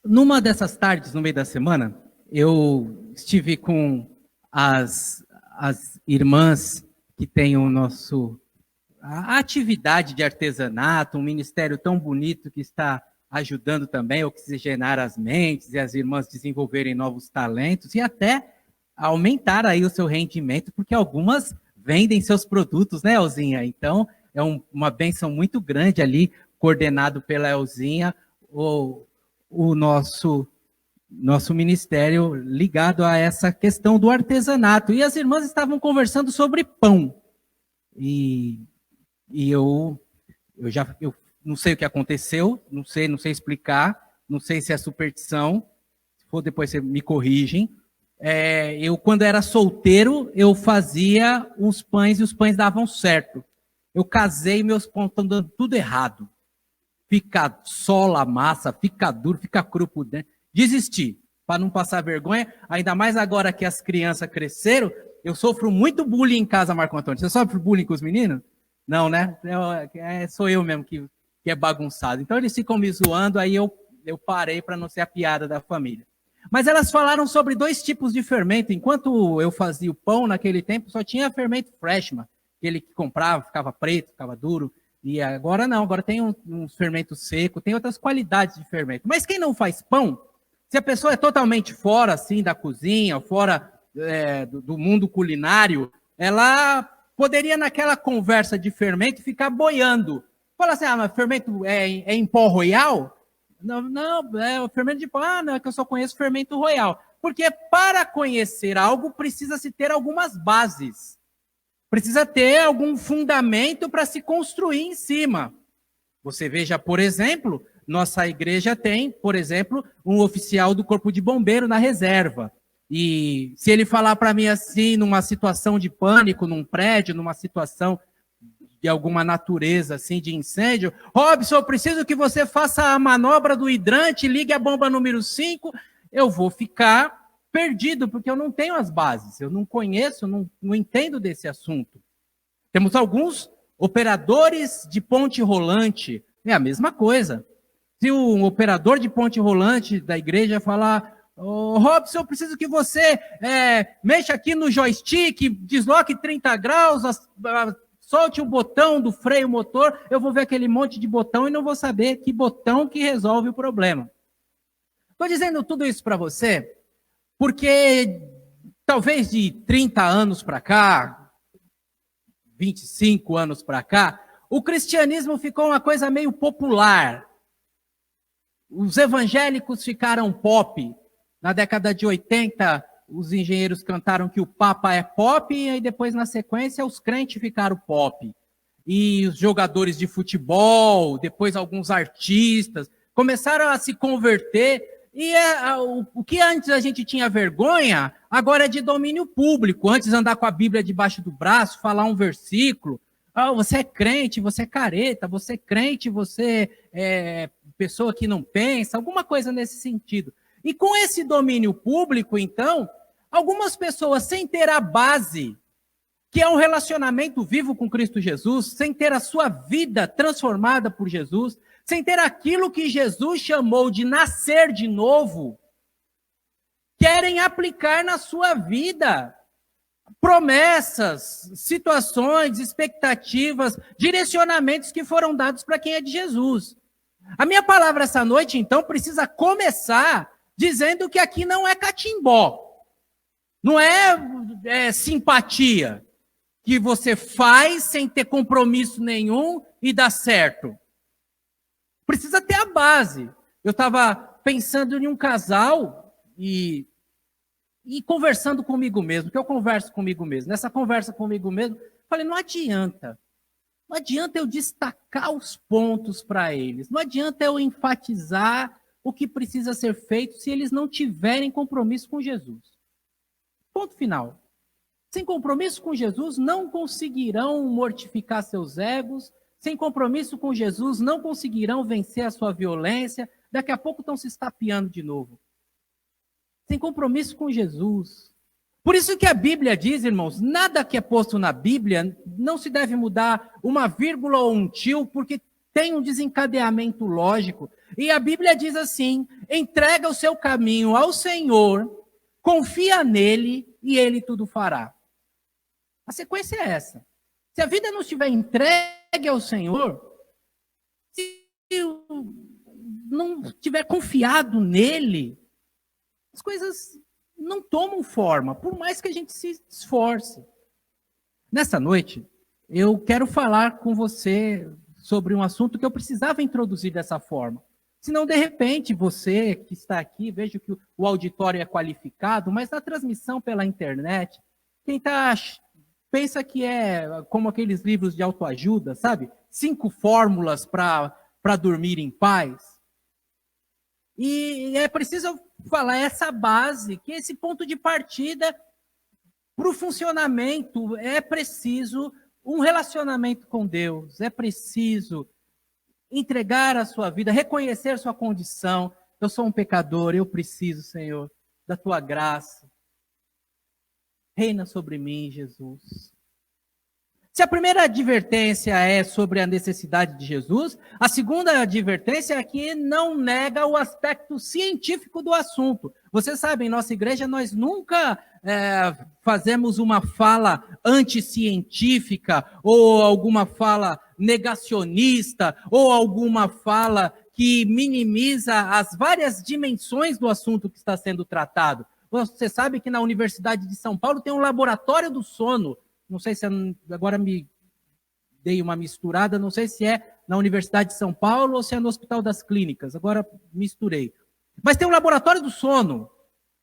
Numa dessas tardes, no meio da semana, eu estive com as irmãs que têm a atividade de artesanato, um ministério tão bonito que está ajudando também a oxigenar as mentes e as irmãs desenvolverem novos talentos e até aumentar aí o seu rendimento, porque algumas vendem seus produtos, né, Elzinha? Então, é uma bênção muito grande ali, coordenado pela Elzinha, o nosso ministério ligado a essa questão do artesanato. E as irmãs estavam conversando sobre pão. E eu não sei o que aconteceu, não sei explicar, não sei se é superstição, se for depois vocês me corrigem. Eu, quando era solteiro, eu fazia uns pães e os pães davam certo. Eu casei e meus pães estão dando tudo errado. Fica sola a massa, fica duro, fica cru por dentro. Desisti, para não passar vergonha, ainda mais agora que as crianças cresceram, eu sofro muito bullying em casa, Marco Antônio. Você sofre bullying com os meninos? Não, né? Sou eu mesmo que é bagunçado. Então eles ficam me zoando, aí eu parei para não ser a piada da família. Mas elas falaram sobre 2 tipos de fermento. Enquanto eu fazia o pão naquele tempo, só tinha fermento Freshman, aquele que comprava, ficava preto, ficava duro. E agora não, agora tem um fermento seco, tem outras qualidades de fermento. Mas quem não faz pão, se a pessoa é totalmente fora assim da cozinha, fora do mundo culinário, ela poderia naquela conversa de fermento ficar boiando. Fala assim, mas fermento é em pó royal? Não, é o fermento de pó. Não, é que eu só conheço fermento royal. Porque para conhecer algo, precisa-se ter algumas bases. Precisa ter algum fundamento para se construir em cima. Você veja, por exemplo, nossa igreja tem, por exemplo, um oficial do Corpo de Bombeiro na reserva. E se ele falar para mim assim, numa situação de pânico, num prédio, numa situação de alguma natureza assim de incêndio, Robson, eu preciso que você faça a manobra do hidrante, ligue a bomba número 5, eu vou ficar perdido, porque eu não tenho as bases, eu não conheço, não entendo desse assunto. Temos alguns operadores de ponte rolante, é a mesma coisa. Se um operador de ponte rolante da igreja falar, Robson, eu preciso que você mexa aqui no joystick, desloque 30 graus, solte o botão do freio motor, eu vou ver aquele monte de botão e não vou saber que botão que resolve o problema. Estou dizendo tudo isso para você, porque talvez de 30 anos para cá, 25 anos para cá, o cristianismo ficou uma coisa meio popular. Os evangélicos ficaram pop. Na década de 80, os engenheiros cantaram que o Papa é pop, e aí depois, na sequência, os crentes ficaram pop. E os jogadores de futebol, depois alguns artistas, começaram a se converter. E o que antes a gente tinha vergonha, agora é de domínio público. Antes andar com a Bíblia debaixo do braço, falar um versículo. Você é crente, você é careta, você é crente, você é pessoa que não pensa, alguma coisa nesse sentido. E com esse domínio público, então, algumas pessoas, sem ter a base, que é um relacionamento vivo com Cristo Jesus, sem ter a sua vida transformada por Jesus, sem ter aquilo que Jesus chamou de nascer de novo, querem aplicar na sua vida promessas, situações, expectativas, direcionamentos que foram dados para quem é de Jesus. A minha palavra essa noite, então, precisa começar dizendo que aqui não é catimbó, não é simpatia, que você faz sem ter compromisso nenhum e dá certo. Precisa ter a base. Eu estava pensando em um casal e conversando comigo mesmo, que eu converso comigo mesmo. Nessa conversa comigo mesmo, falei, não adianta eu destacar os pontos para eles, não adianta eu enfatizar o que precisa ser feito se eles não tiverem compromisso com Jesus. Ponto final. Sem compromisso com Jesus, não conseguirão mortificar seus egos. Sem compromisso com Jesus, não conseguirão vencer a sua violência. Daqui a pouco estão se estapeando de novo. Sem compromisso com Jesus. Por isso que a Bíblia diz, irmãos, nada que é posto na Bíblia não se deve mudar uma vírgula ou um tio, porque tem um desencadeamento lógico. E a Bíblia diz assim, entrega o seu caminho ao Senhor, confia nele e ele tudo fará. A sequência é essa. Se a vida não estiver entregue ao Senhor, se não estiver confiado nele, as coisas não tomam forma, por mais que a gente se esforce. Nessa noite, eu quero falar com você sobre um assunto que eu precisava introduzir dessa forma. Senão, de repente, você que está aqui, vejo que o auditório é qualificado, mas na transmissão pela internet, quem está pensa que é como aqueles livros de autoajuda, sabe? 5 fórmulas para dormir em paz. E é preciso falar essa base, que esse ponto de partida para o funcionamento é preciso um relacionamento com Deus, é preciso entregar a sua vida, reconhecer sua condição. Eu sou um pecador, eu preciso, Senhor, da tua graça. Reina sobre mim, Jesus. Se a primeira advertência é sobre a necessidade de Jesus, a segunda advertência é que não nega o aspecto científico do assunto. Você sabe, em nossa igreja nós nunca fazemos uma fala anticientífica ou alguma fala negacionista ou alguma fala que minimiza as várias dimensões do assunto que está sendo tratado. Você sabe que na Universidade de São Paulo tem um laboratório do sono. Não sei se agora me dei uma misturada, não sei se é na Universidade de São Paulo ou se é no Hospital das Clínicas, agora misturei. Mas tem um laboratório do sono.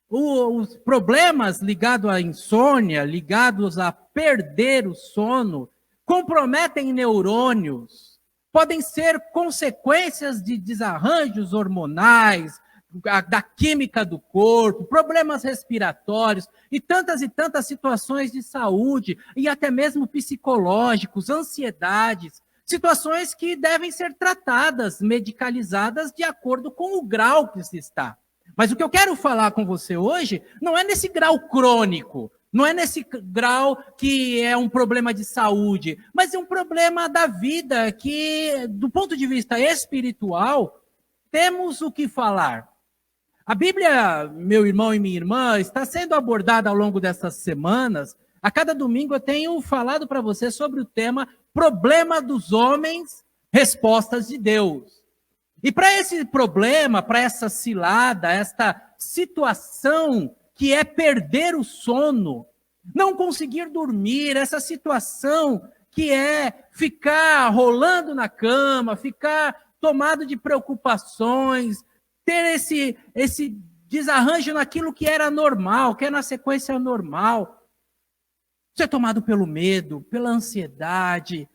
Os problemas ligados à insônia, ligados a perder o sono, comprometem neurônios, podem ser consequências de desarranjos hormonais, da química do corpo, problemas respiratórios e tantas situações de saúde e até mesmo psicológicos, ansiedades, situações que devem ser tratadas, medicalizadas de acordo com o grau que se está. Mas o que eu quero falar com você hoje não é nesse grau crônico, não é nesse grau que é um problema de saúde, mas é um problema da vida que, do ponto de vista espiritual, temos o que falar. A Bíblia, meu irmão e minha irmã, está sendo abordada ao longo dessas semanas. A cada domingo eu tenho falado para você sobre o tema Problema dos Homens, Respostas de Deus. E para esse problema, para essa cilada, esta situação que é perder o sono, não conseguir dormir, essa situação que é ficar rolando na cama, ficar tomado de preocupações, ter esse desarranjo naquilo que era normal, que é na sequência normal. Ser tomado pelo medo, pela ansiedade,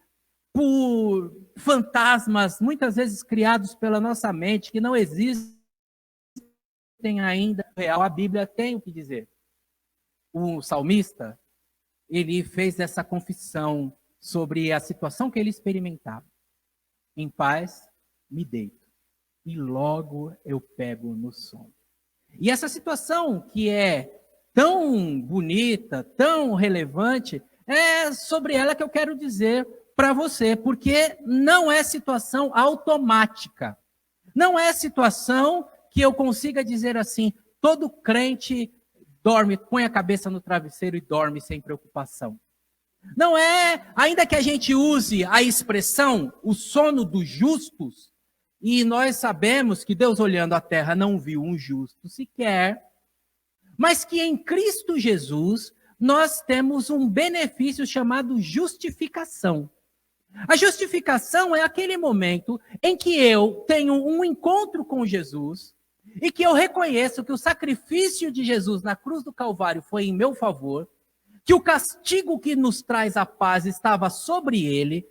por fantasmas, muitas vezes criados pela nossa mente, que não existem ainda real. A Bíblia tem o que dizer. O salmista, ele fez essa confissão sobre a situação que ele experimentava. Em paz, me deito. E logo eu pego no sono. E essa situação que é tão bonita, tão relevante, é sobre ela que eu quero dizer para você, porque não é situação automática. Não é situação que eu consiga dizer assim, todo crente dorme, põe a cabeça no travesseiro e dorme sem preocupação. Não é, ainda que a gente use a expressão, o sono dos justos, e nós sabemos que Deus, olhando a terra, não viu um justo sequer, mas que em Cristo Jesus nós temos um benefício chamado justificação. A justificação é aquele momento em que eu tenho um encontro com Jesus e que eu reconheço que o sacrifício de Jesus na cruz do Calvário foi em meu favor, que o castigo que nos traz a paz estava sobre ele,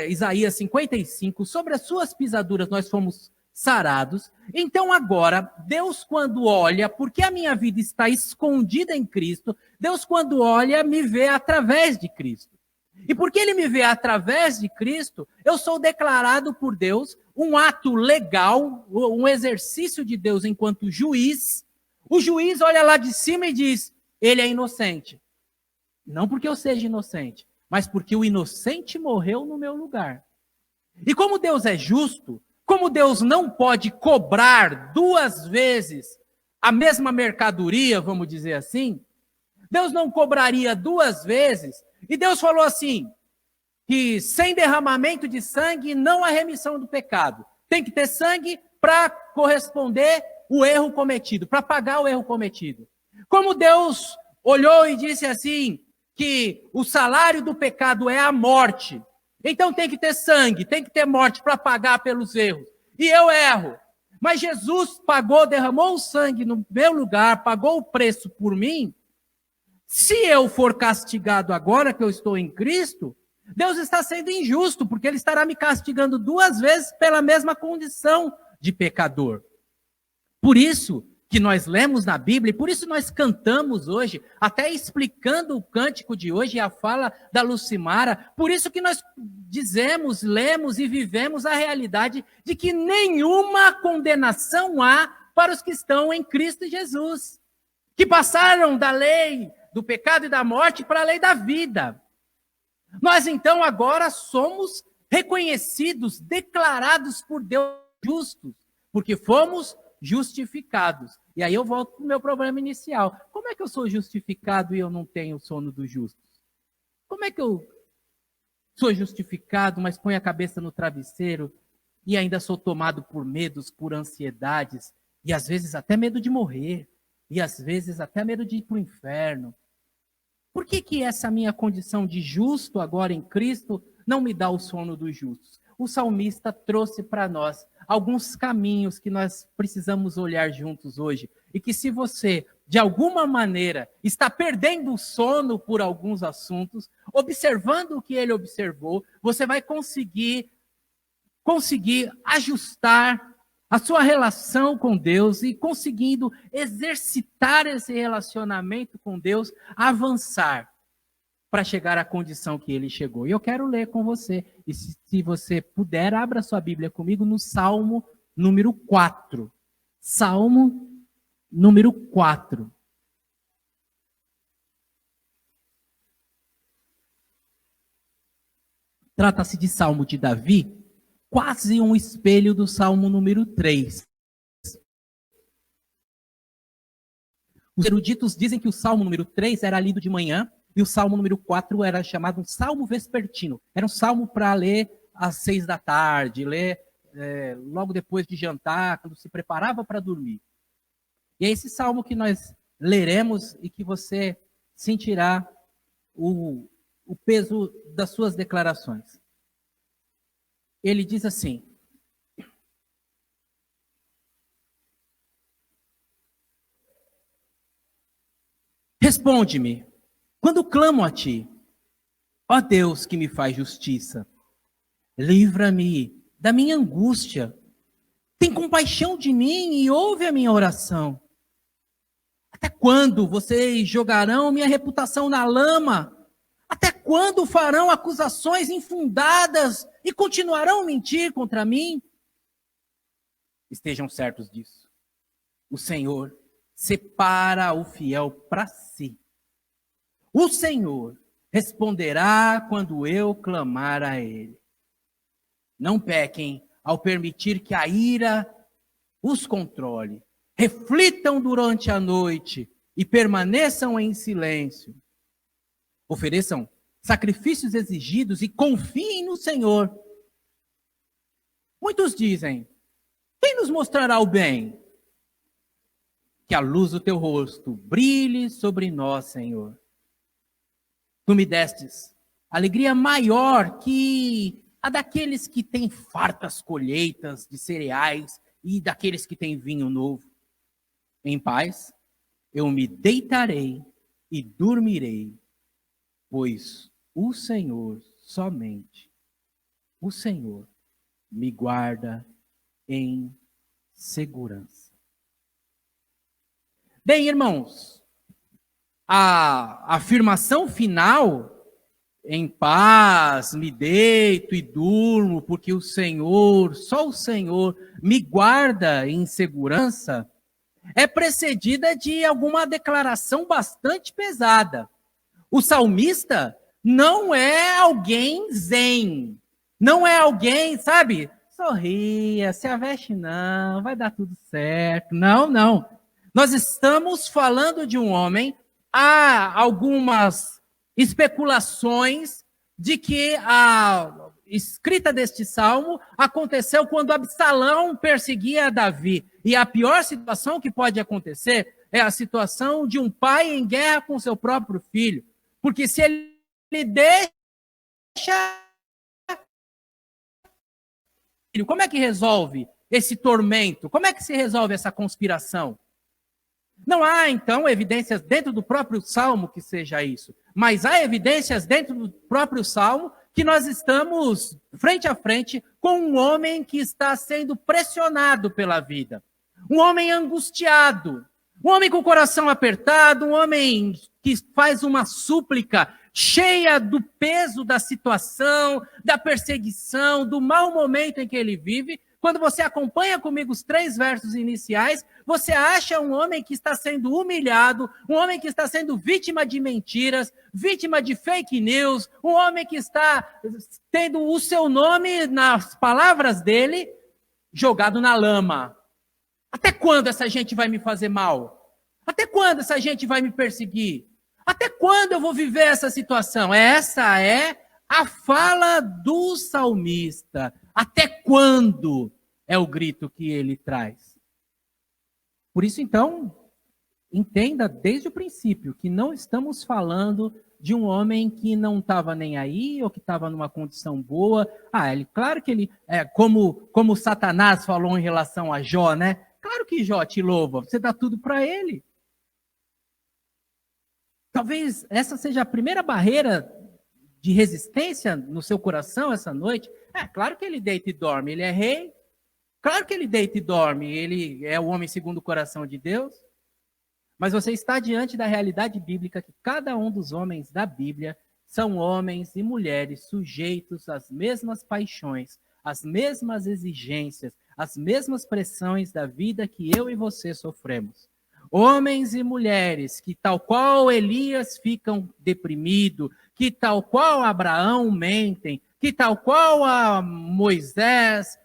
Isaías 55, sobre as suas pisaduras nós fomos sarados. Então agora, Deus quando olha, porque a minha vida está escondida em Cristo, Deus quando olha, me vê através de Cristo. E porque ele me vê através de Cristo, eu sou declarado por Deus um ato legal, um exercício de Deus enquanto juiz. O juiz olha lá de cima e diz, ele é inocente. Não porque eu seja inocente, mas porque o inocente morreu no meu lugar. E como Deus é justo, Como Deus não pode cobrar duas vezes a mesma mercadoria, vamos dizer assim, Deus não cobraria duas vezes, e Deus falou assim, que sem derramamento de sangue não há remissão do pecado. Tem que ter sangue para corresponder o erro cometido, para pagar o erro cometido. Como Deus olhou e disse assim, que o salário do pecado é a morte, então tem que ter sangue, tem que ter morte para pagar pelos erros. E eu erro. Mas Jesus pagou, derramou o sangue no meu lugar, pagou o preço por mim. Se eu for castigado agora que eu estou em Cristo, Deus está sendo injusto, porque Ele estará me castigando duas vezes pela mesma condição de pecador. Por isso que nós lemos na Bíblia, e por isso nós cantamos hoje, até explicando o cântico de hoje e a fala da Lucimara, por isso que nós dizemos, lemos e vivemos a realidade de que nenhuma condenação há para os que estão em Cristo Jesus, que passaram da lei do pecado e da morte para a lei da vida. Nós então agora somos reconhecidos, declarados por Deus justos, porque fomos justificados. E aí eu volto para o meu problema inicial. Como é que eu sou justificado e eu não tenho o sono dos justos? Como é que eu sou justificado, mas ponho a cabeça no travesseiro e ainda sou tomado por medos, por ansiedades, e às vezes até medo de morrer, e às vezes até medo de ir para o inferno? Por que essa minha condição de justo agora em Cristo não me dá o sono dos justos? O salmista trouxe para nós alguns caminhos que nós precisamos olhar juntos hoje. E que se você, de alguma maneira, está perdendo o sono por alguns assuntos, observando o que ele observou, você vai conseguir ajustar a sua relação com Deus e conseguindo exercitar esse relacionamento com Deus, avançar para chegar à condição que ele chegou. E eu quero ler com você. E se você puder, abra sua Bíblia comigo no Salmo número 4. Salmo número 4. Trata-se de Salmo de Davi, quase um espelho do Salmo número 3. Os eruditos dizem que o Salmo número 3 era lido de manhã, e o Salmo número 4 era chamado um Salmo vespertino. Era um salmo para ler às 6 da tarde, ler logo depois de jantar, quando se preparava para dormir. E é esse salmo que nós leremos e que você sentirá o peso das suas declarações. Ele diz assim: responde-me quando clamo a ti, ó Deus que me faz justiça. Livra-me da minha angústia. Tem compaixão de mim e ouve a minha oração. Até quando vocês jogarão minha reputação na lama? Até quando farão acusações infundadas e continuarão a mentir contra mim? Estejam certos disso. O Senhor separa o fiel para si. O Senhor responderá quando eu clamar a Ele. Não pequem ao permitir que a ira os controle. Reflitam durante a noite e permaneçam em silêncio. Ofereçam sacrifícios exigidos e confiem no Senhor. Muitos dizem: quem nos mostrará o bem? Que a luz do teu rosto brilhe sobre nós, Senhor. Tu me destes alegria maior que a daqueles que têm fartas colheitas de cereais e daqueles que têm vinho novo. Em paz, eu me deitarei e dormirei, pois o Senhor, somente o Senhor, me guarda em segurança. Bem, irmãos, a afirmação final, em paz, me deito e durmo, porque o Senhor, só o Senhor, me guarda em segurança, é precedida de alguma declaração bastante pesada. O salmista não é alguém zen, não é alguém, sabe, sorria, se aveste não, vai dar tudo certo. Não, não. Nós estamos falando de um homem, há algumas especulações de que a escrita deste salmo aconteceu quando Absalão perseguia Davi. E a pior situação que pode acontecer é a situação de um pai em guerra com seu próprio filho. Porque se ele deixa... Como é que resolve esse tormento? Como é que se resolve essa conspiração? Não há, então, evidências dentro do próprio Salmo que seja isso. Mas há evidências dentro do próprio Salmo que nós estamos frente a frente com um homem que está sendo pressionado pela vida. Um homem angustiado. Um homem com o coração apertado. Um homem que faz uma súplica cheia do peso da situação, da perseguição, do mau momento em que ele vive. Quando você acompanha comigo os 3 versos iniciais, você acha um homem que está sendo humilhado, um homem que está sendo vítima de mentiras, vítima de fake news, um homem que está tendo o seu nome, nas palavras dele, jogado na lama. Até quando essa gente vai me fazer mal? Até quando essa gente vai me perseguir? Até quando eu vou viver essa situação? Essa é a fala do salmista. Até quando é o grito que ele traz? Por isso, então, entenda desde o princípio que não estamos falando de um homem que não estava nem aí ou que estava numa condição boa. Claro que ele, como Satanás falou em relação a Jó, né? Claro que Jó te louva, você dá tudo para ele. Talvez essa seja a primeira barreira de resistência no seu coração essa noite. Claro que ele deita e dorme, ele é rei. Claro que ele deita e dorme, ele é o homem segundo o coração de Deus. Mas você está diante da realidade bíblica que cada um dos homens da Bíblia são homens e mulheres sujeitos às mesmas paixões, às mesmas exigências, às mesmas pressões da vida que eu e você sofremos. Homens e mulheres que, tal qual Elias, ficam deprimidos, que, tal qual Abraão, mentem, que, tal qual a Moisés,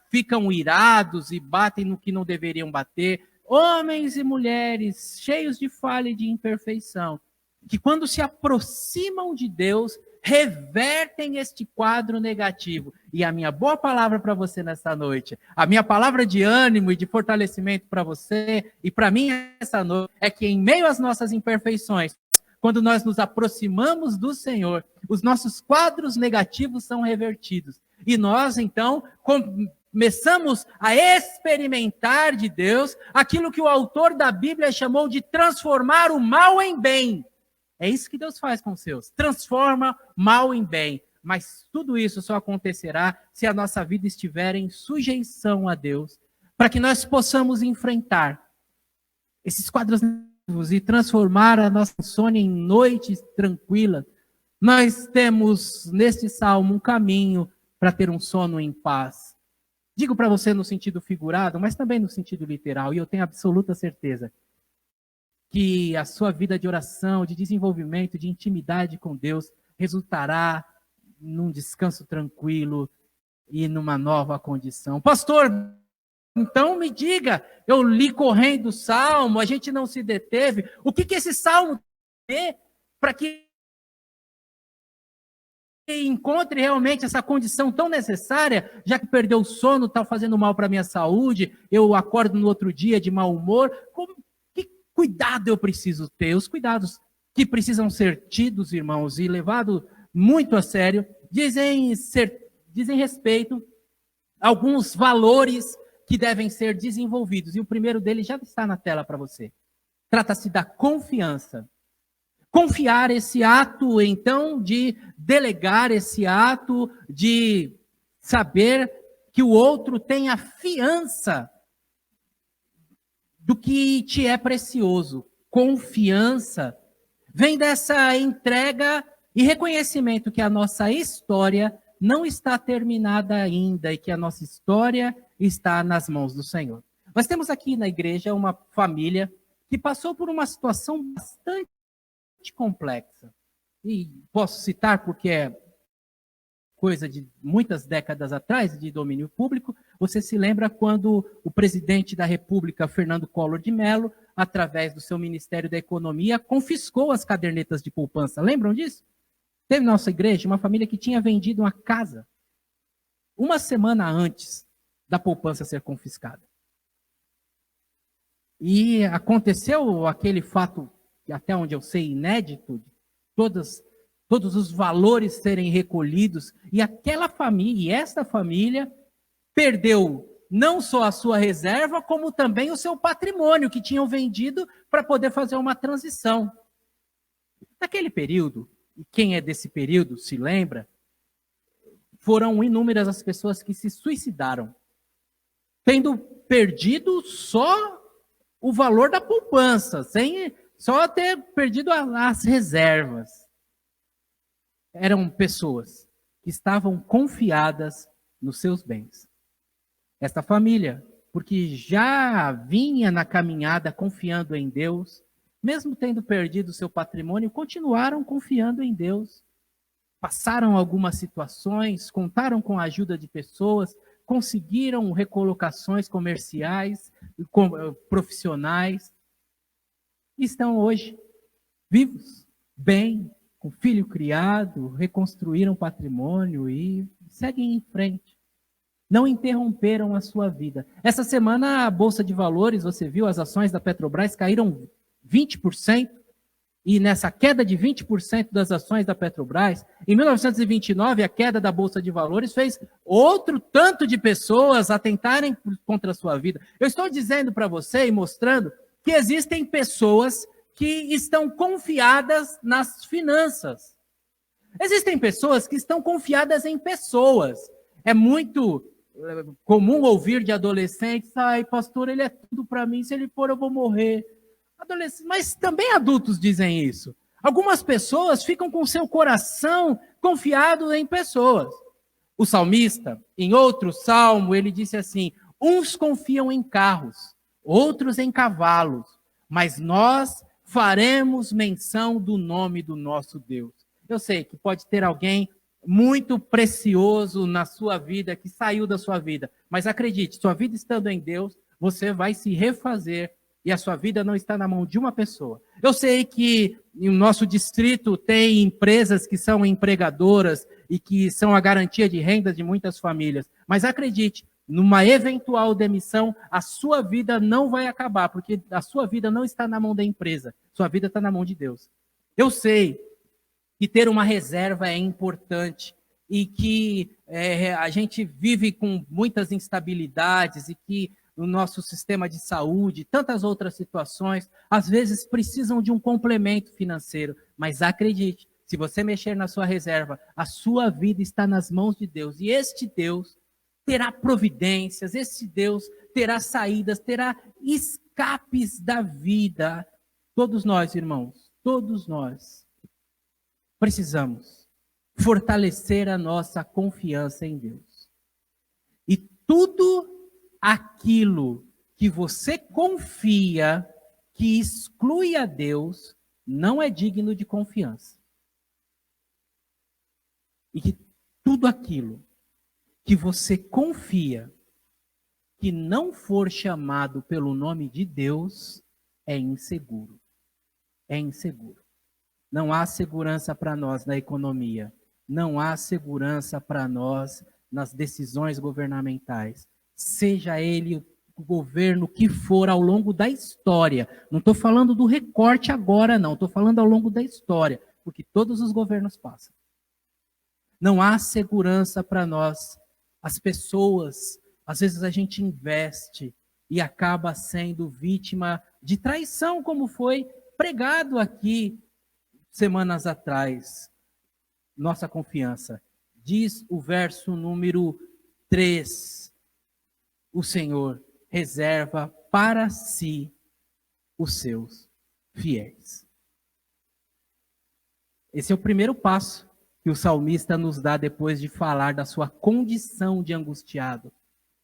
ficam irados e batem no que não deveriam bater. Homens e mulheres cheios de falha e de imperfeição, que, quando se aproximam de Deus, revertem este quadro negativo. E a minha boa palavra para você nessa noite, a minha palavra de ânimo e de fortalecimento para você e para mim essa noite, é que em meio às nossas imperfeições, quando nós nos aproximamos do Senhor, os nossos quadros negativos são revertidos. E nós, então, começamos a experimentar de Deus aquilo que o autor da Bíblia chamou de transformar o mal em bem. É isso que Deus faz com os seus, transforma mal em bem. Mas tudo isso só acontecerá se a nossa vida estiver em sujeição a Deus, para que nós possamos enfrentar esses quadros negativos e transformar a nossa insônia em noites tranquilas. Nós temos neste salmo um caminho para ter um sono em paz. Digo para você no sentido figurado, mas também no sentido literal, e eu tenho absoluta certeza que a sua vida de oração, de desenvolvimento, de intimidade com Deus resultará num descanso tranquilo e numa nova condição. Pastor, então me diga, eu li correndo o salmo, a gente não se deteve. O que esse salmo tem para que encontre realmente essa condição tão necessária, já que perdeu o sono, está fazendo mal para a minha saúde, eu acordo no outro dia de mau humor? Que cuidado eu preciso ter? Os cuidados que precisam ser tidos, irmãos, e levados muito a sério, dizem respeito a alguns valores que devem ser desenvolvidos. E o primeiro deles já está na tela para você. Trata-se da confiança. Confiar, esse ato, então, de delegar, esse ato de saber que o outro tem a fiança do que te é precioso. Confiança vem dessa entrega e reconhecimento que a nossa história não está terminada ainda e que a nossa história está nas mãos do Senhor. Nós temos aqui na igreja uma família que passou por uma situação bastante complexa. E posso citar porque é coisa de muitas décadas atrás, de domínio público. Você se lembra quando o presidente da República, Fernando Collor de Mello, através do seu Ministério da Economia, confiscou as cadernetas de poupança. Lembram disso? Teve na nossa igreja uma família que tinha vendido uma casa uma semana antes da poupança ser confiscada. E aconteceu aquele fato, até onde eu sei, inédito, de todos os valores serem recolhidos, e aquela família, e esta família, perdeu não só a sua reserva, como também o seu patrimônio, que tinham vendido para poder fazer uma transição. Naquele período, e quem é desse período se lembra, foram inúmeras as pessoas que se suicidaram, tendo perdido só o valor da poupança, sem só ter perdido as reservas. Eram pessoas que estavam confiadas nos seus bens. Esta família, porque já vinha na caminhada confiando em Deus, mesmo tendo perdido seu patrimônio, continuaram confiando em Deus. Passaram algumas situações, contaram com a ajuda de pessoas, conseguiram recolocações comerciais, profissionais, e estão hoje vivos, bem, com filho criado, reconstruíram patrimônio e seguem em frente. Não interromperam a sua vida. Essa semana a Bolsa de Valores, você viu, as ações da Petrobras caíram 20%, e nessa queda de 20% das ações da Petrobras, em 1929, a queda da Bolsa de Valores fez outro tanto de pessoas atentarem contra a sua vida. Eu estou dizendo para você e mostrando que existem pessoas que estão confiadas nas finanças. Existem pessoas que estão confiadas em pessoas. É muito comum ouvir de adolescentes: ai, pastor, ele é tudo para mim, se ele for eu vou morrer. Mas também adultos dizem isso. Algumas pessoas ficam com seu coração confiado em pessoas. O salmista, em outro salmo, ele disse assim: uns confiam em carros, outros em cavalos, mas nós faremos menção do nome do nosso Deus. Eu sei que pode ter alguém muito precioso na sua vida, que saiu da sua vida, mas acredite, sua vida estando em Deus, você vai se refazer. E a sua vida não está na mão de uma pessoa. Eu sei que no nosso distrito tem empresas que são empregadoras e que são a garantia de renda de muitas famílias. Mas acredite, numa eventual demissão, a sua vida não vai acabar, porque a sua vida não está na mão da empresa. Sua vida está na mão de Deus. Eu sei que ter uma reserva é importante e que a gente vive com muitas instabilidades e que no nosso sistema de saúde, tantas outras situações, às vezes precisam de um complemento financeiro. Mas acredite, se você mexer na sua reserva, a sua vida está nas mãos de Deus. E este Deus terá providências, este Deus terá saídas, terá escapes da vida. Todos nós, irmãos, todos nós precisamos fortalecer a nossa confiança em Deus. E tudo aquilo que você confia, que exclui a Deus, não é digno de confiança. E que tudo aquilo que você confia, que não for chamado pelo nome de Deus, é inseguro. É inseguro. Não há segurança para nós na economia. Não há segurança para nós nas decisões governamentais. Seja ele o governo que for ao longo da história. Não estou falando do recorte agora, não. Estou falando ao longo da história. Porque todos os governos passam. Não há segurança para nós. As pessoas, às vezes a gente investe e acaba sendo vítima de traição, como foi pregado aqui semanas atrás. Nossa confiança. Diz o verso número 3. O Senhor reserva para si os seus fiéis. Esse é o primeiro passo que o salmista nos dá depois de falar da sua condição de angustiado,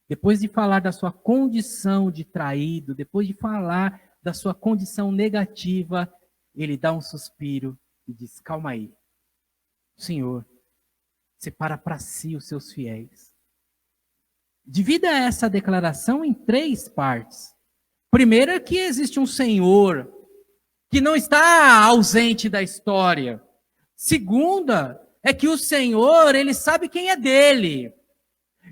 depois de falar da sua condição de traído, depois de falar da sua condição negativa, ele dá um suspiro e diz: calma aí, o Senhor separa para si os seus fiéis. Divida essa declaração em 3 partes. Primeiro é que existe um Senhor que não está ausente da história. Segunda é que o Senhor, ele sabe quem é dele.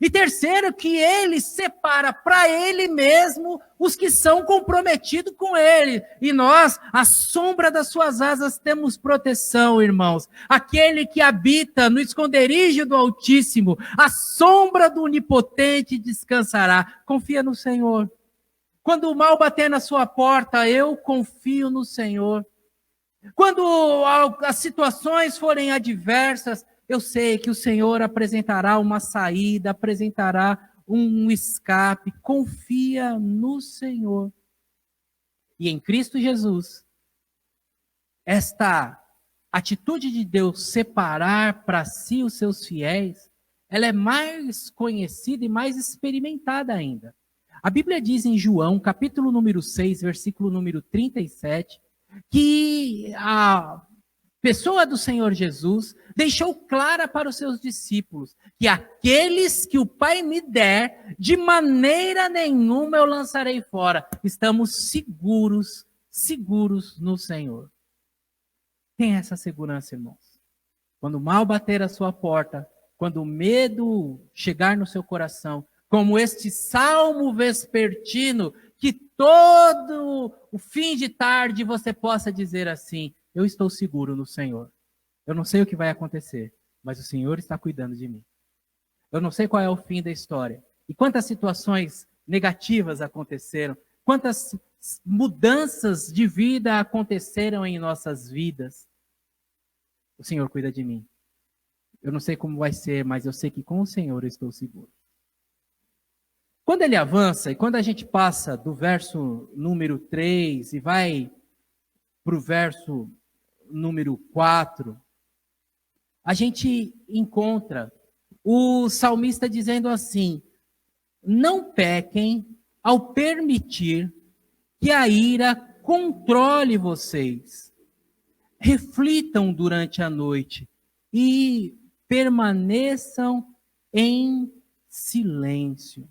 E terceiro, que ele separa para ele mesmo os que são comprometidos com ele. E nós, à sombra das suas asas, temos proteção, irmãos. Aquele que habita no esconderijo do Altíssimo, à sombra do Onipotente descansará. Confia no Senhor. Quando o mal bater na sua porta, eu confio no Senhor. Quando as situações forem adversas, eu sei que o Senhor apresentará uma saída, apresentará um escape. Confia no Senhor. E em Cristo Jesus, esta atitude de Deus separar para si os seus fiéis, ela é mais conhecida e mais experimentada ainda. A Bíblia diz em João, capítulo número 6, versículo número 37, que a pessoa do Senhor Jesus deixou clara para os seus discípulos que aqueles que o Pai me der, de maneira nenhuma eu lançarei fora. Estamos seguros no Senhor. Tenha essa segurança, irmãos. Quando o mal bater à sua porta, quando o medo chegar no seu coração, como este salmo vespertino, que todo o fim de tarde você possa dizer assim: eu estou seguro no Senhor. Eu não sei o que vai acontecer, mas o Senhor está cuidando de mim. Eu não sei qual é o fim da história. E quantas situações negativas aconteceram, quantas mudanças de vida aconteceram em nossas vidas. O Senhor cuida de mim. Eu não sei como vai ser, mas eu sei que com o Senhor eu estou seguro. Quando ele avança, e quando a gente passa do verso número 3 e vai para o verso número 4, a gente encontra o salmista dizendo assim: não pequem ao permitir que a ira controle vocês. Reflitam durante a noite e permaneçam em silêncio.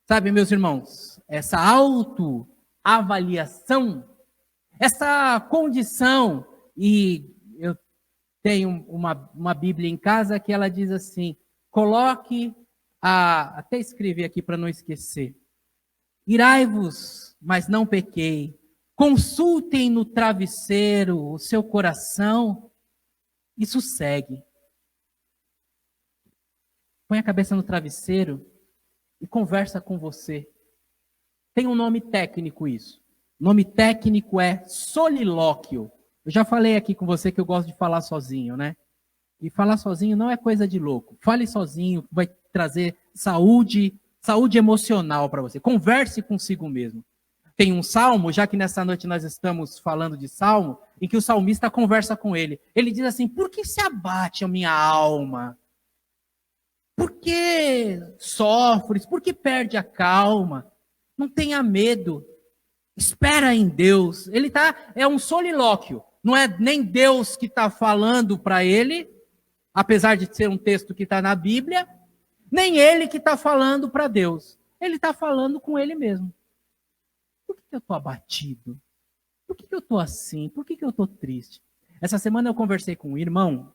Sabe, meus irmãos, essa autoavaliação, essa condição, e eu tenho uma Bíblia em casa que ela diz assim, coloque, até escrevi aqui para não esquecer, irai-vos, mas não pequei, consultem no travesseiro o seu coração e sossegue. Põe a cabeça no travesseiro e conversa com você. Tem um nome técnico isso. O nome técnico é solilóquio. Eu já falei aqui com você que eu gosto de falar sozinho, né? E falar sozinho não é coisa de louco. Fale sozinho, vai trazer saúde emocional para você. Converse consigo mesmo. Tem um salmo, já que nessa noite nós estamos falando de salmo, em que o salmista conversa com ele. Ele diz assim: por que se abate a minha alma? Por que sofres? Por que perde a calma? Não tenha medo. Espera em Deus. É um solilóquio. Não é nem Deus que está falando para ele, apesar de ser um texto que está na Bíblia, nem ele que está falando para Deus. Ele está falando com ele mesmo. Por que eu estou abatido? Por que eu estou assim? Por que eu estou triste? Essa semana eu conversei com um irmão,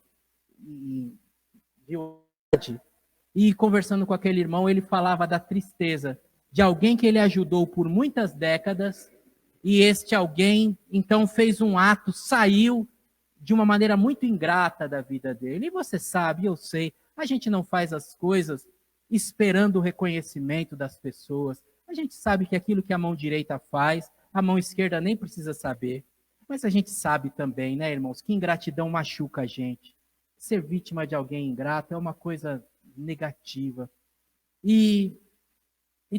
e conversando com aquele irmão, ele falava da tristeza de alguém que ele ajudou por muitas décadas, e este alguém, então, fez um ato, saiu de uma maneira muito ingrata da vida dele. E você sabe, eu sei, a gente não faz as coisas esperando o reconhecimento das pessoas. A gente sabe que aquilo que a mão direita faz, a mão esquerda nem precisa saber. Mas a gente sabe também, né, irmãos, que ingratidão machuca a gente. Ser vítima de alguém ingrato é uma coisa negativa. E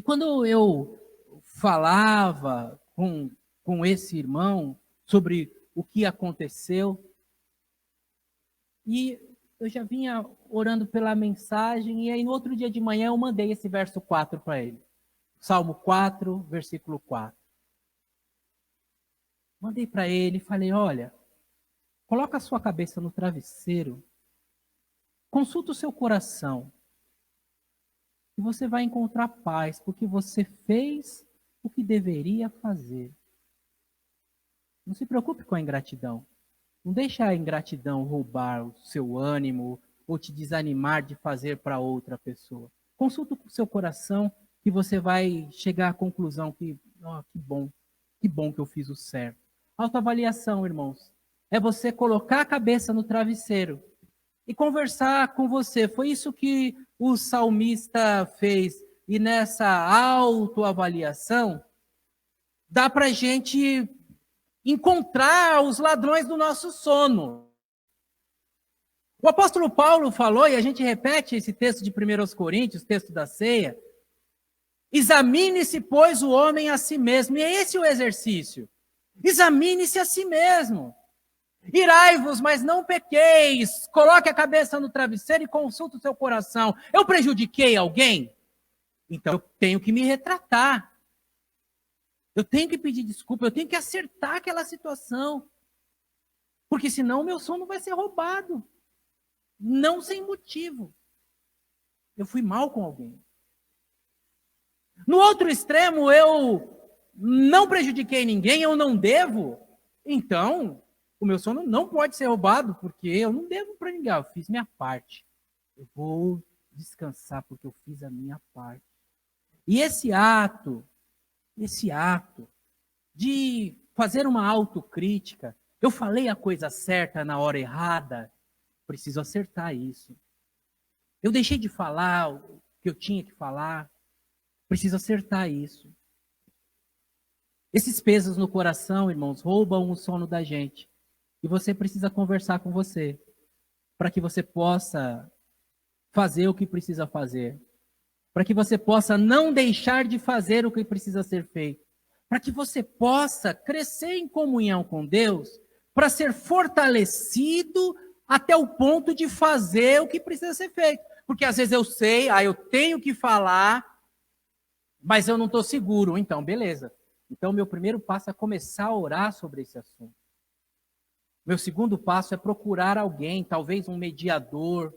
quando eu falava com esse irmão sobre o que aconteceu, e eu já vinha orando pela mensagem, e aí no outro dia de manhã eu mandei esse verso 4 para ele. Salmo 4, versículo 4. Mandei para ele e falei: olha, coloca a sua cabeça no travesseiro Consulta o seu coração. E você vai encontrar paz, porque você fez o que deveria fazer. Não se preocupe com a ingratidão. Não deixe a ingratidão roubar o seu ânimo ou te desanimar de fazer para outra pessoa. Consulta o seu coração que você vai chegar à conclusão que, que bom que eu fiz o certo. Autoavaliação, irmãos, é você colocar a cabeça no travesseiro e conversar com você. Foi isso que o salmista fez. E nessa autoavaliação, dá para a gente encontrar os ladrões do nosso sono. O apóstolo Paulo falou, e a gente repete esse texto de 1 Coríntios, texto da ceia, examine-se, pois, o homem a si mesmo. E é esse o exercício. Examine-se a si mesmo. Irai-vos, mas não pequeis. Coloque a cabeça no travesseiro e consulte o seu coração. Eu prejudiquei alguém? Então eu tenho que me retratar. Eu tenho que pedir desculpa, eu tenho que acertar aquela situação. Porque senão o meu sono vai ser roubado. Não sem motivo. Eu fui mal com alguém. No outro extremo, eu não prejudiquei ninguém, eu não devo. Então, o meu sono não pode ser roubado, porque eu não devo para ninguém. Eu fiz minha parte. Eu vou descansar porque eu fiz a minha parte. E esse ato de fazer uma autocrítica, eu falei a coisa certa na hora errada, preciso acertar isso. Eu deixei de falar o que eu tinha que falar, preciso acertar isso. Esses pesos no coração, irmãos, roubam o sono da gente. E você precisa conversar com você, para que você possa fazer o que precisa fazer. Para que você possa não deixar de fazer o que precisa ser feito. Para que você possa crescer em comunhão com Deus, para ser fortalecido até o ponto de fazer o que precisa ser feito. Porque às vezes eu sei, eu tenho que falar, mas eu não estou seguro. Então, beleza. Então, meu primeiro passo é começar a orar sobre esse assunto. Meu segundo passo é procurar alguém, talvez um mediador,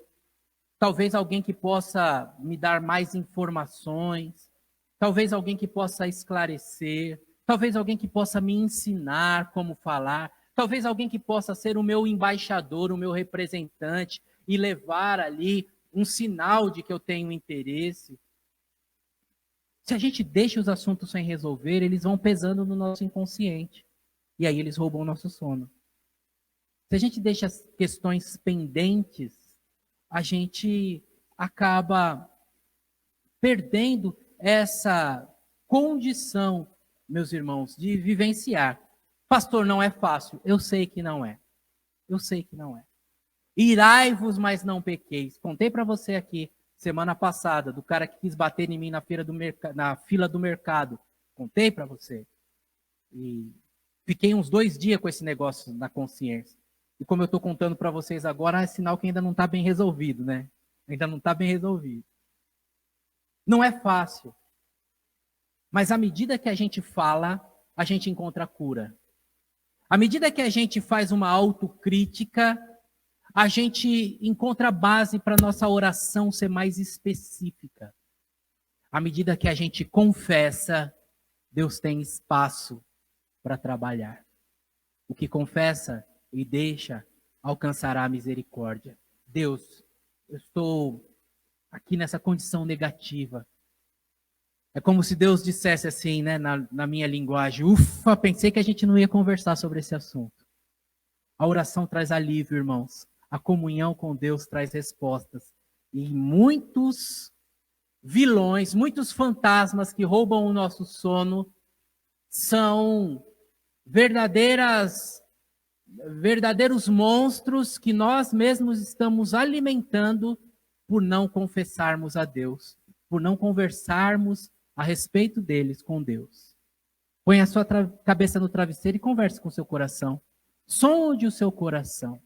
talvez alguém que possa me dar mais informações, talvez alguém que possa esclarecer, talvez alguém que possa me ensinar como falar, talvez alguém que possa ser o meu embaixador, o meu representante e levar ali um sinal de que eu tenho interesse. Se a gente deixa os assuntos sem resolver, eles vão pesando no nosso inconsciente. E aí eles roubam o nosso sono. Se a gente deixa as questões pendentes, a gente acaba perdendo essa condição, meus irmãos, de vivenciar. Pastor, não é fácil. Eu sei que não é. Eu sei que não é. Irai-vos, mas não pequeis. Contei para você aqui, semana passada, do cara que quis bater em mim na fila do mercado. Contei para você. E fiquei uns 2 dias com esse negócio na consciência. E como eu estou contando para vocês agora, é sinal que ainda não está bem resolvido, né? Ainda não está bem resolvido. Não é fácil. Mas à medida que a gente fala, a gente encontra cura. À medida que a gente faz uma autocrítica, a gente encontra base para a nossa oração ser mais específica. À medida que a gente confessa, Deus tem espaço para trabalhar. O que confessa e deixa, alcançará a misericórdia. Deus, eu estou aqui nessa condição negativa. É como se Deus dissesse assim, né, na minha linguagem, ufa, pensei que a gente não ia conversar sobre esse assunto. A oração traz alívio, irmãos. A comunhão com Deus traz respostas. E muitos vilões, muitos fantasmas que roubam o nosso sono são verdadeiros monstros que nós mesmos estamos alimentando por não confessarmos a Deus, por não conversarmos a respeito deles com Deus. Põe a sua cabeça no travesseiro e converse com o seu coração. Sonde o seu coração.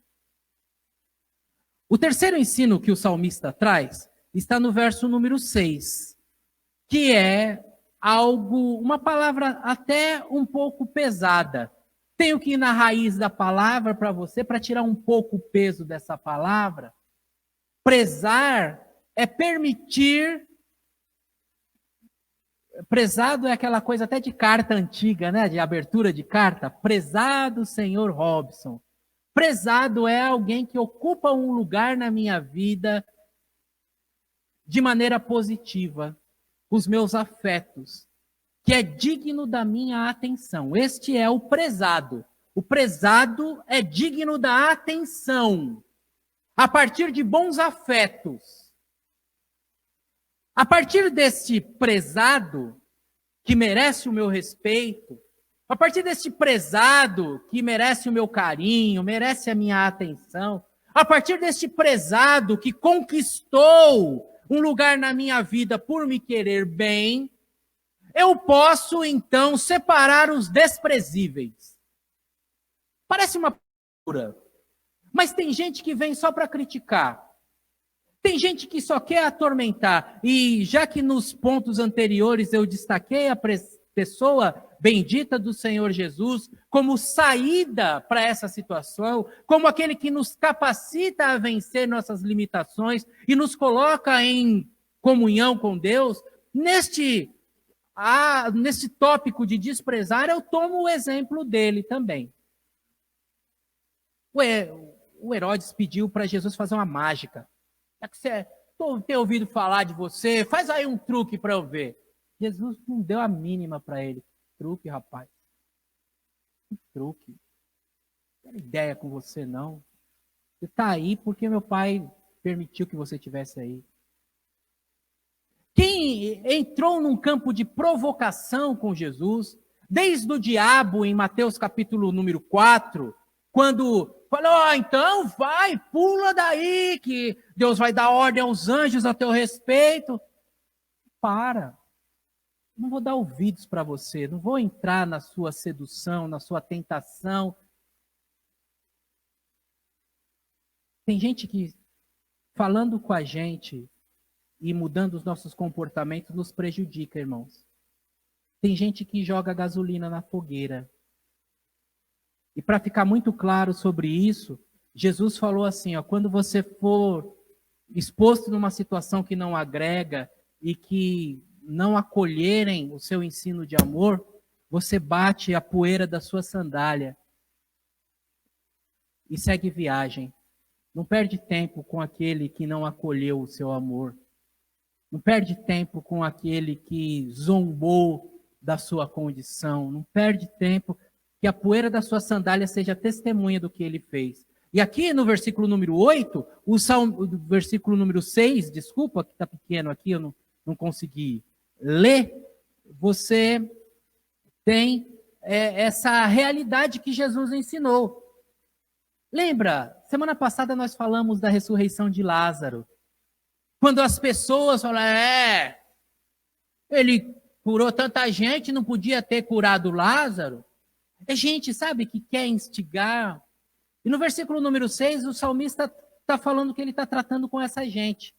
O terceiro ensino que o salmista traz está no verso número 6, que é uma palavra até um pouco pesada. Tenho que ir na raiz da palavra para você, para tirar um pouco o peso dessa palavra. Prezar é permitir. Prezado é aquela coisa até de carta antiga, né? De abertura de carta. Prezado senhor Robson. Prezado é alguém que ocupa um lugar na minha vida de maneira positiva, os meus afetos, que é digno da minha atenção. Este é o prezado. O prezado é digno da atenção, a partir de bons afetos. A partir deste prezado, que merece o meu respeito, a partir deste prezado, que merece o meu carinho, merece a minha atenção, a partir deste prezado que conquistou um lugar na minha vida por me querer bem, eu posso, então, separar os desprezíveis. Parece uma pura, mas tem gente que vem só para criticar. Tem gente que só quer atormentar. E já que nos pontos anteriores eu destaquei a pessoa bendita do Senhor Jesus como saída para essa situação, como aquele que nos capacita a vencer nossas limitações e nos coloca em comunhão com Deus, neste tópico de desprezar, eu tomo o exemplo dele também. O Herodes pediu para Jesus fazer uma mágica. É que você tem ouvido falar de você, faz aí um truque para eu ver. Jesus não deu a mínima para ele. Truque, rapaz. Que truque. Não tem ideia com você, não. Você está aí porque meu pai permitiu que você estivesse aí. Quem entrou num campo de provocação com Jesus, desde o diabo em Mateus capítulo número 4, quando falou, então vai, pula daí, que Deus vai dar ordem aos anjos a teu respeito. Para. Não vou dar ouvidos para você, não vou entrar na sua sedução, na sua tentação. Tem gente que, falando com a gente e mudando os nossos comportamentos, nos prejudica, irmãos. Tem gente que joga gasolina na fogueira. E para ficar muito claro sobre isso, Jesus falou assim, ó, quando você for exposto numa situação que não agrega e que não acolherem o seu ensino de amor, você bate a poeira da sua sandália e segue viagem. Não perde tempo com aquele que não acolheu o seu amor. Não perde tempo com aquele que zombou da sua condição. Não perde tempo que a poeira da sua sandália seja testemunha do que ele fez. E aqui no versículo número 8, o versículo número 6, desculpa, que está pequeno aqui, eu não consegui ler, você tem essa realidade que Jesus ensinou. Lembra, semana passada nós falamos da ressurreição de Lázaro. Quando as pessoas falam, ele curou tanta gente, não podia ter curado Lázaro. É gente, sabe, que quer instigar. E no versículo número 6, o salmista está falando que ele está tratando com essa gente.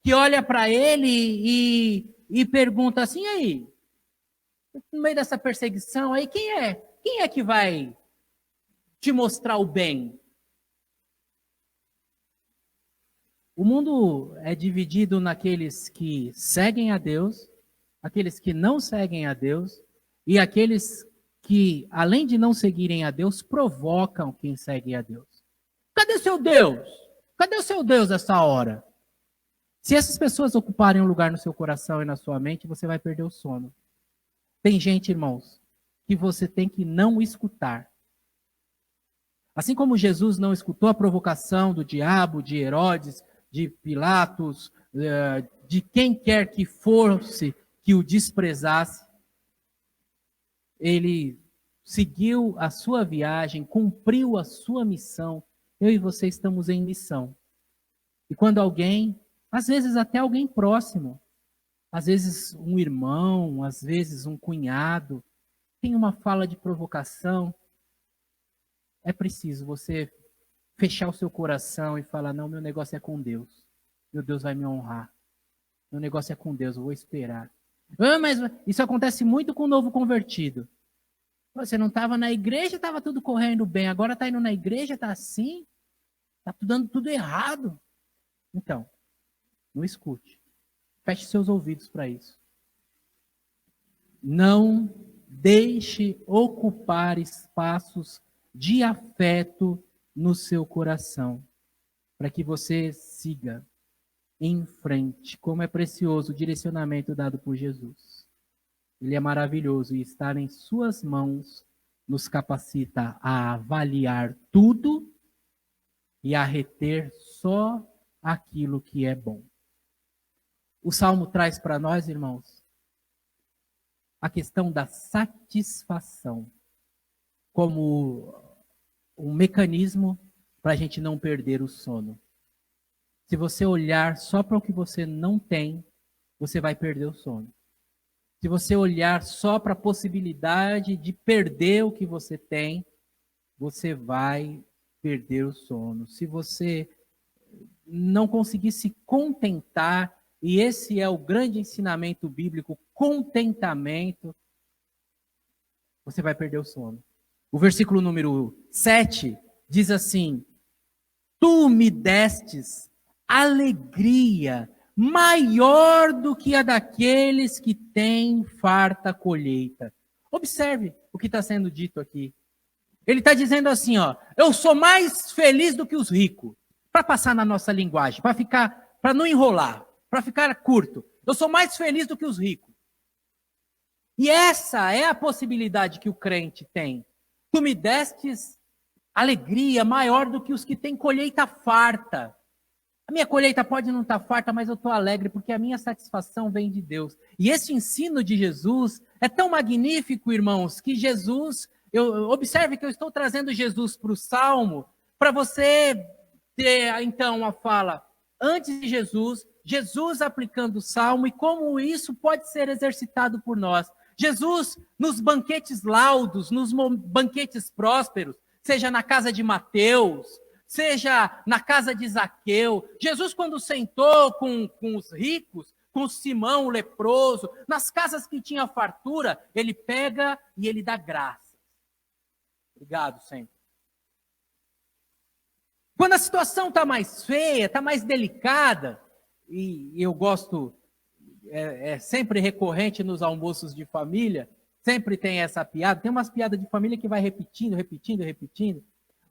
Que olha para ele e pergunta assim, e aí? No meio dessa perseguição aí, quem é que vai te mostrar o bem? O mundo é dividido naqueles que seguem a Deus, aqueles que não seguem a Deus e aqueles que, além de não seguirem a Deus, provocam quem segue a Deus. Cadê seu Deus? Cadê o seu Deus essa hora? Se essas pessoas ocuparem um lugar no seu coração e na sua mente, você vai perder o sono. Tem gente, irmãos, que você tem que não escutar. Assim como Jesus não escutou a provocação do diabo, de Herodes, de Pilatos, de quem quer que fosse que o desprezasse, ele seguiu a sua viagem, cumpriu a sua missão. Eu e você estamos em missão. E quando alguém, às vezes até alguém próximo, às vezes um irmão, às vezes um cunhado, tem uma fala de provocação, é preciso você fechar o seu coração e falar, não, meu negócio é com Deus. Meu Deus vai me honrar. Meu negócio é com Deus, eu vou esperar. Mas isso acontece muito com o novo convertido. Você não estava na igreja, estava tudo correndo bem. Agora está indo na igreja, está assim. Está dando tudo errado. Então, não escute. Feche seus ouvidos para isso. Não deixe ocupar espaços de afeto no seu coração, para que você siga em frente. Como é precioso o direcionamento dado por Jesus. Ele é maravilhoso e estar em suas mãos nos capacita a avaliar tudo e a reter só aquilo que é bom. O Salmo traz para nós, irmãos, a questão da satisfação como um mecanismo para a gente não perder o sono. Se você olhar só para o que você não tem, você vai perder o sono. Se você olhar só para a possibilidade de perder o que você tem, você vai perder o sono. Se você não conseguir se contentar, e esse é o grande ensinamento bíblico, contentamento, você vai perder o sono. O versículo número 7 diz assim: Tu me destes alegria maior do que a daqueles que têm farta colheita. Observe o que está sendo dito aqui. Ele está dizendo assim, ó, eu sou mais feliz do que os ricos. Para passar na nossa linguagem, para não enrolar, para ficar curto. Eu sou mais feliz do que os ricos. E essa é a possibilidade que o crente tem. Tu me destes alegria maior do que os que têm colheita farta. A minha colheita pode não estar farta, mas eu estou alegre porque a minha satisfação vem de Deus. E esse ensino de Jesus é tão magnífico, irmãos, que Jesus, observe que eu estou trazendo Jesus para o Salmo, para você ter, então, a fala antes de Jesus, Jesus aplicando o Salmo e como isso pode ser exercitado por nós. Jesus, nos banquetes laudos, nos banquetes prósperos, seja na casa de Mateus, seja na casa de Zaqueu. Jesus, quando sentou com os ricos, com Simão, o leproso, nas casas que tinha fartura, ele pega e ele dá graça. Obrigado, Senhor. Quando a situação está mais feia, está mais delicada, e eu gosto, é sempre recorrente nos almoços de família, sempre tem essa piada, tem umas piadas de família que vai repetindo.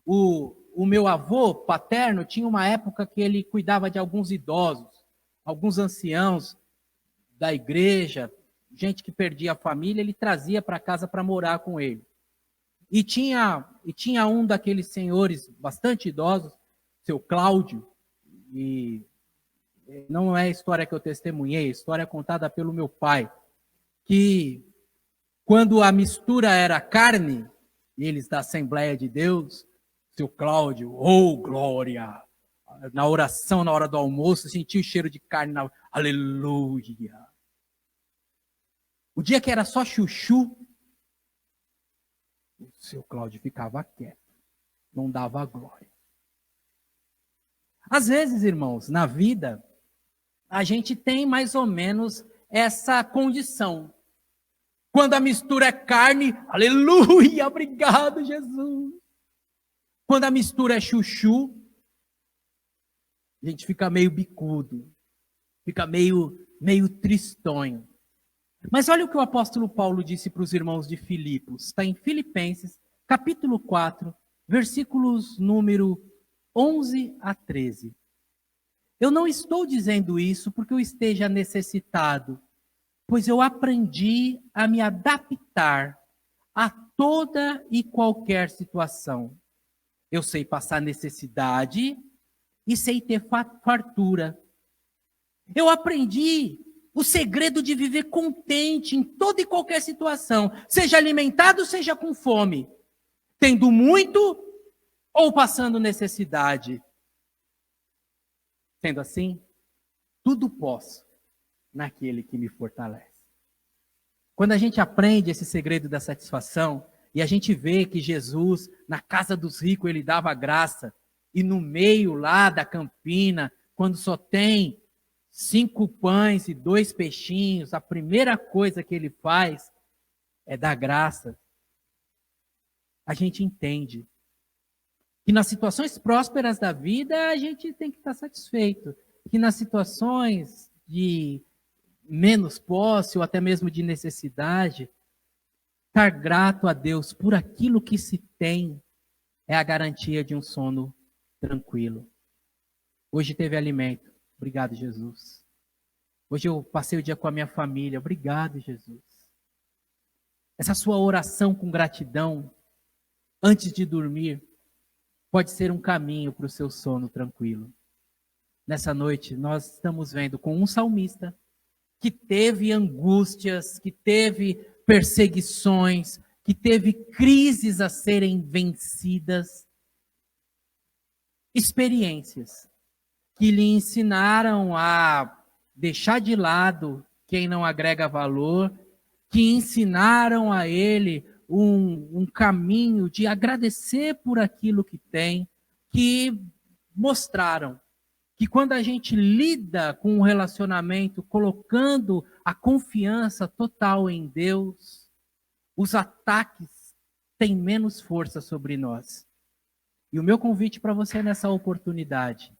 O meu avô paterno tinha uma época que ele cuidava de alguns idosos, alguns anciãos da igreja, gente que perdia a família, ele trazia para casa para morar com ele. E tinha um daqueles senhores bastante idosos, seu Cláudio, e não é a história que eu testemunhei, é a história contada pelo meu pai, que quando a mistura era carne, eles da Assembleia de Deus, seu Cláudio, oh glória, na oração, na hora do almoço, sentia o cheiro de carne, aleluia. O dia que era só chuchu, o seu Cláudio ficava quieto, não dava glória. Às vezes, irmãos, na vida, a gente tem mais ou menos essa condição. Quando a mistura é carne, aleluia, obrigado, Jesus. Quando a mistura é chuchu, a gente fica meio bicudo, fica meio tristonho. Mas olha o que o apóstolo Paulo disse para os irmãos de Filipos. Está em Filipenses, capítulo 4, versículos número 11 a 13. Eu não estou dizendo isso porque eu esteja necessitado, pois eu aprendi a me adaptar a toda e qualquer situação. Eu sei passar necessidade e sei ter fartura. Eu aprendi o segredo de viver contente em toda e qualquer situação, seja alimentado, seja com fome, tendo muito ou passando necessidade. Sendo assim, tudo posso naquele que me fortalece. Quando a gente aprende esse segredo da satisfação, e a gente vê que Jesus, na casa dos ricos, ele dava graça, e no meio lá da campina, quando só tem 5 pães e 2 peixinhos, a primeira coisa que ele faz é dar graça. A gente entende que nas situações prósperas da vida, a gente tem que estar satisfeito. que nas situações de menos posse ou até mesmo de necessidade, estar grato a Deus por aquilo que se tem é a garantia de um sono tranquilo. Hoje teve alimento. Obrigado, Jesus. Hoje eu passei o dia com a minha família. Obrigado, Jesus. Essa sua oração com gratidão antes de dormir pode ser um caminho para o seu sono tranquilo. Nessa noite, nós estamos vendo com um salmista que teve angústias, que teve perseguições, que teve crises a serem vencidas, experiências que lhe ensinaram a deixar de lado quem não agrega valor, que ensinaram a ele um caminho de agradecer por aquilo que tem, que mostraram que quando a gente lida com um relacionamento colocando a confiança total em Deus, os ataques têm menos força sobre nós. E o meu convite para você nessa oportunidade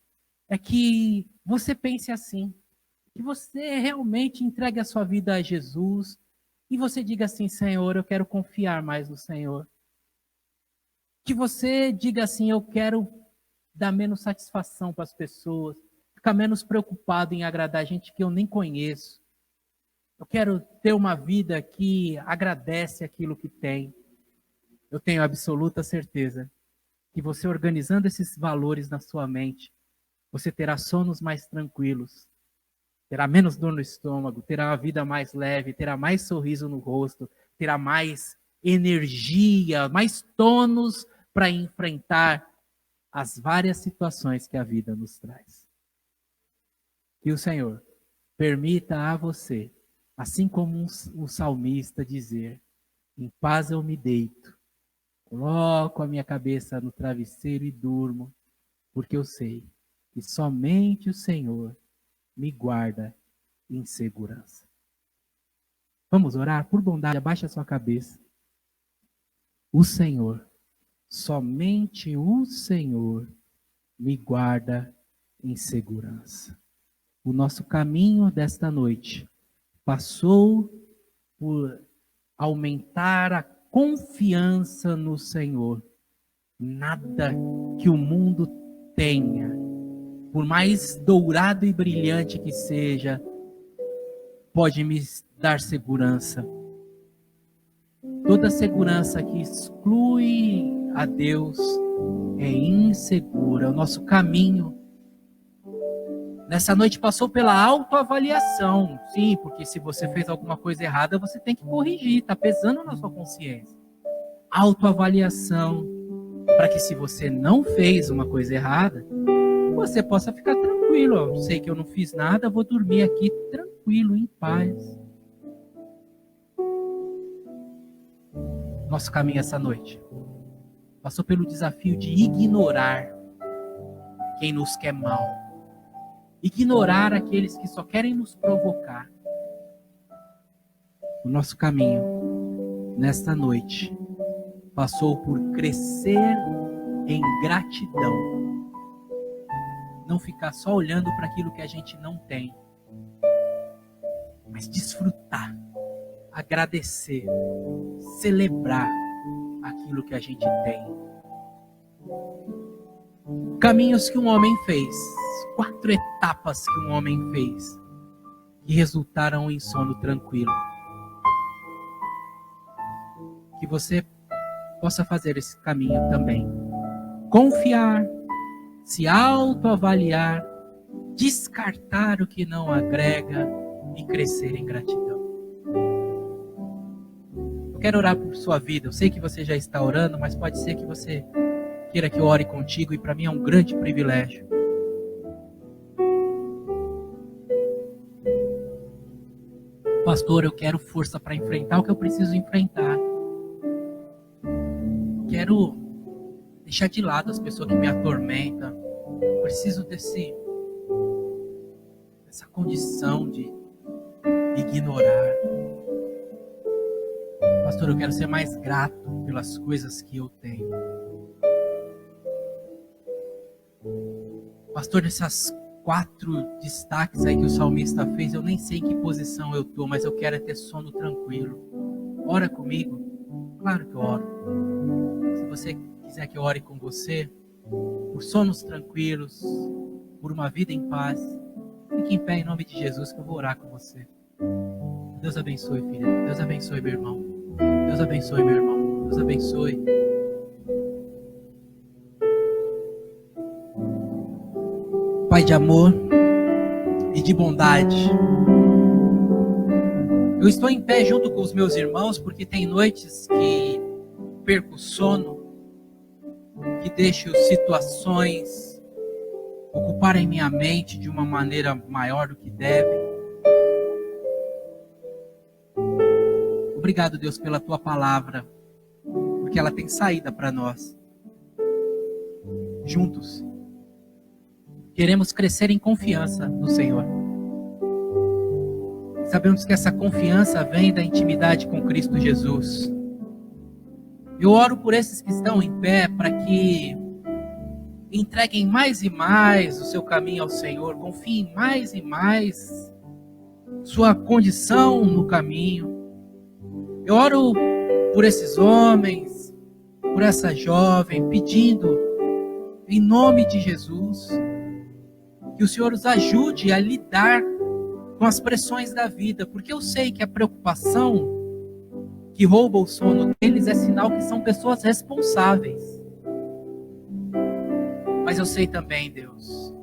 é que você pense assim, que você realmente entregue a sua vida a Jesus e você diga assim: Senhor, eu quero confiar mais no Senhor. Que você diga assim: eu quero dar menos satisfação para as pessoas, ficar menos preocupado em agradar gente que eu nem conheço. Eu quero ter uma vida que agradece aquilo que tem. Eu tenho absoluta certeza que você organizando esses valores na sua mente, você terá sonos mais tranquilos, terá menos dor no estômago, terá uma vida mais leve, terá mais sorriso no rosto, terá mais energia, mais tônus para enfrentar as várias situações que a vida nos traz. Que o Senhor permita a você, assim como um salmista, dizer: em paz eu me deito, coloco a minha cabeça no travesseiro e durmo, porque eu sei que somente o Senhor me guarda em segurança. Vamos orar? Por bondade, abaixe a sua cabeça. O Senhor, somente o Senhor me guarda em segurança. O nosso caminho desta noite passou por aumentar a confiança no Senhor. Nada que o mundo tenha, por mais dourado e brilhante que seja, pode me dar segurança. Toda segurança que exclui a Deus é insegura. O nosso caminho nessa noite passou pela autoavaliação. Sim, porque se você fez alguma coisa errada, você tem que corrigir, está pesando na sua consciência. Autoavaliação, para que se você não fez uma coisa errada, você possa ficar tranquilo. Eu sei que eu não fiz nada, vou dormir aqui tranquilo, em paz. Nosso caminho essa noite passou pelo desafio de ignorar quem nos quer mal. Ignorar aqueles que só querem nos provocar. O nosso caminho nesta noite passou por crescer em gratidão. Não ficar só olhando para aquilo que a gente não tem, mas desfrutar, agradecer, celebrar aquilo que a gente tem. Caminhos que um homem fez, 4 etapas que um homem fez, que resultaram em sono tranquilo. Que você possa fazer esse caminho também. Confiar, se autoavaliar, descartar o que não agrega e crescer em gratidão. Eu quero orar por sua vida. Eu sei que você já está orando, mas pode ser que você queira que eu ore contigo, e para mim é um grande privilégio. Pastor, eu quero força para enfrentar o que eu preciso enfrentar. Quero deixar de lado as pessoas que me atormentam. Eu preciso dessa condição de ignorar. Pastor, eu quero ser mais grato pelas coisas que eu tenho. Pastor, essas 4 destaques aí que o salmista fez. Eu nem sei em que posição eu estou, mas eu quero é ter sono tranquilo. Ora comigo? Claro que eu oro. Se você quiser que eu ore com você, por sonos tranquilos, por uma vida em paz, fique em pé em nome de Jesus que eu vou orar com você. Deus abençoe, filha. Deus abençoe, meu irmão. Deus abençoe, meu irmão. Deus abençoe. Pai de amor e de bondade, eu estou em pé junto com os meus irmãos porque tem noites que perco o sono, que deixo situações ocuparem minha mente de uma maneira maior do que devem. Obrigado, Deus, pela tua palavra, porque ela tem saída para nós. Juntos, queremos crescer em confiança no Senhor. Sabemos que essa confiança vem da intimidade com Cristo Jesus. Eu oro por esses que estão em pé para que entreguem mais e mais o seu caminho ao Senhor, confiem mais e mais sua condição no caminho. Eu oro por esses homens, por essa jovem, pedindo em nome de Jesus que o Senhor os ajude a lidar com as pressões da vida, porque eu sei que a preocupação que rouba o sono deles é sinal que são pessoas responsáveis. Mas eu sei também, Deus,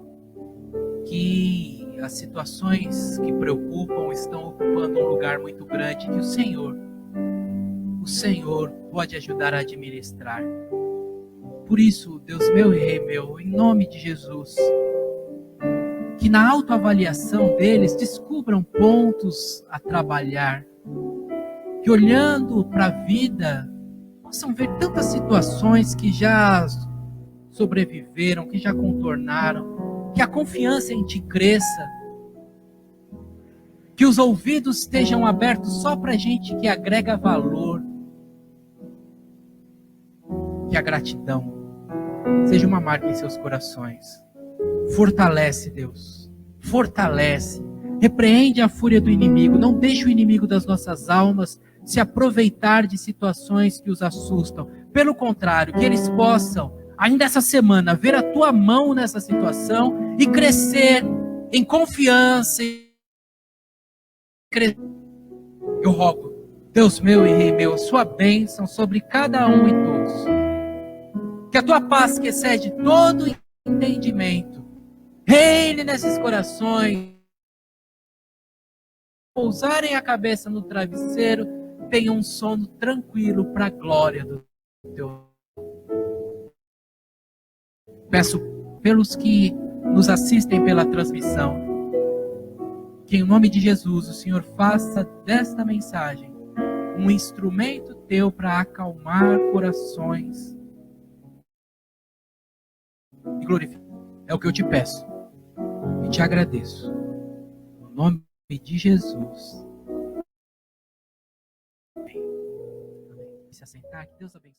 que as situações que preocupam estão ocupando um lugar muito grande que o Senhor pode ajudar a administrar. Por isso, Deus meu e Rei meu, em nome de Jesus, que na autoavaliação deles descubram pontos a trabalhar, que olhando para a vida possam ver tantas situações que já sobreviveram, que já contornaram, que a confiança em Ti cresça, que os ouvidos estejam abertos só para gente que agrega valor, que a gratidão seja uma marca em seus corações. Fortalece, Deus, fortalece, repreende a fúria do inimigo, não deixe o inimigo das nossas almas se aproveitar de situações que os assustam. Pelo contrário, que eles possam, ainda essa semana, ver a Tua mão nessa situação e crescer em confiança. Eu rogo, Deus meu e Rei meu, a Sua bênção sobre cada um e todos. Que a Tua paz, que excede todo entendimento, reine nesses corações. Pousarem a cabeça no travesseiro, tenham um sono tranquilo para a glória do Teu. Peço pelos que nos assistem pela transmissão, que em nome de Jesus o Senhor faça desta mensagem um instrumento Teu para acalmar corações e glorificar. É o que eu te peço e te agradeço. No nome de Jesus. Amém. Se assentar, que Deus abençoe.